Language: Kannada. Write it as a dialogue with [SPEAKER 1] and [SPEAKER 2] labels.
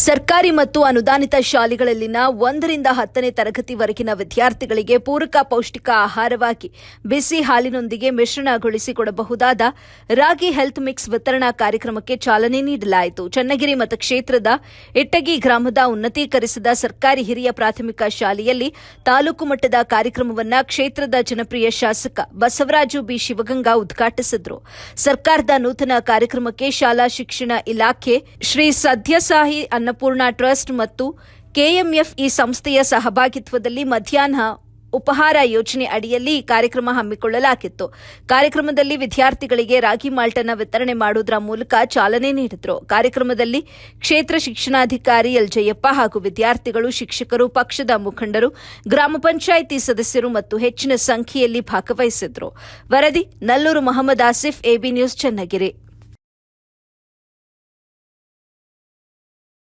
[SPEAKER 1] ಸರ್ಕಾರಿ ಮತ್ತು ಅನುದಾನಿತ ಶಾಲೆಗಳಲ್ಲಿನ 1ರಿಂದ 10ನೇ ತರಗತಿವರೆಗಿನ ವಿದ್ಯಾರ್ಥಿಗಳಿಗೆ ಪೂರಕ ಪೌಷ್ಟಿಕ ಆಹಾರವಾಗಿ ಬಿಸಿ ಹಾಲಿನೊಂದಿಗೆ ಮಿಶ್ರಣಗೊಳಿಸಿಕೊಡಬಹುದಾದ ರಾಗಿ ಹೆಲ್ತ್ ಮಿಕ್ಸ್ ವಿತರಣಾ ಕಾರ್ಯಕ್ರಮಕ್ಕೆ ಚಾಲನೆ ನೀಡಲಾಯಿತು. ಚನ್ನಗಿರಿ ಮತಕ್ಷೇತ್ರದ ಇಟ್ಟಗಿ ಗ್ರಾಮದ ಉನ್ನತೀಕರಿಸಿದ ಸರ್ಕಾರಿ ಹಿರಿಯ ಪ್ರಾಥಮಿಕ ಶಾಲೆಯಲ್ಲಿ ತಾಲೂಕು ಮಟ್ಟದ ಕಾರ್ಯಕ್ರಮವನ್ನು ಕ್ಷೇತ್ರದ ಜನಪ್ರಿಯ ಶಾಸಕ ಬಸವರಾಜು ಬಿ ಶಿವಗಂಗಾ ಉದ್ಘಾಟಿಸಿದರು. ಸರ್ಕಾರದ ನೂತನ ಕಾರ್ಯಕ್ರಮಕ್ಕೆ ಶಾಲಾ ಶಿಕ್ಷಣ ಇಲಾಖೆ, ಶ್ರೀ ಸತ್ಯಸಾಯಿ ಅನ್ನಪೂರ್ಣ ಟ್ರಸ್ಟ್ ಮತ್ತು ಕೆಎಂಎಫ್ ಈ ಸಂಸ್ಥೆಯ ಸಹಭಾಗಿತ್ವದಲ್ಲಿ ಮಧ್ಯಾಹ್ನ ಉಪಹಾರ ಯೋಜನೆ ಅಡಿಯಲ್ಲಿ ಈ ಕಾರ್ಯಕ್ರಮ ಹಮ್ಮಿಕೊಳ್ಳಲಾಗಿತ್ತು. ಕಾರ್ಯಕ್ರಮದಲ್ಲಿ ವಿದ್ಯಾರ್ಥಿಗಳಿಗೆ ರಾಗಿ ಮಾಲ್ಟ್ ಅನ್ನು ವಿತರಣೆ ಮಾಡುವುದರ ಮೂಲಕ ಚಾಲನೆ ನೀಡಿದರು. ಕಾರ್ಯಕ್ರಮದಲ್ಲಿ ಕ್ಷೇತ್ರ ಶಿಕ್ಷಣಾಧಿಕಾರಿ ಎಲ್ ಜಯಪ್ಪ ಹಾಗೂ ವಿದ್ಯಾರ್ಥಿಗಳು, ಶಿಕ್ಷಕರು, ಪಕ್ಷದ ಮುಖಂಡರು, ಗ್ರಾಮ ಪಂಚಾಯಿತಿ ಸದಸ್ಯರು ಮತ್ತು ಹೆಚ್ಚಿನ ಸಂಖ್ಯೆಯಲ್ಲಿ ಭಾಗವಹಿಸಿದ್ರು. ವರದಿ ನಲ್ಲೂರು ಮೊಹಮ್ಮದ್ ಆಸಿಫ್, ಎಬಿ ನ್ಯೂಸ್, ಚನ್ನಗಿರಿ.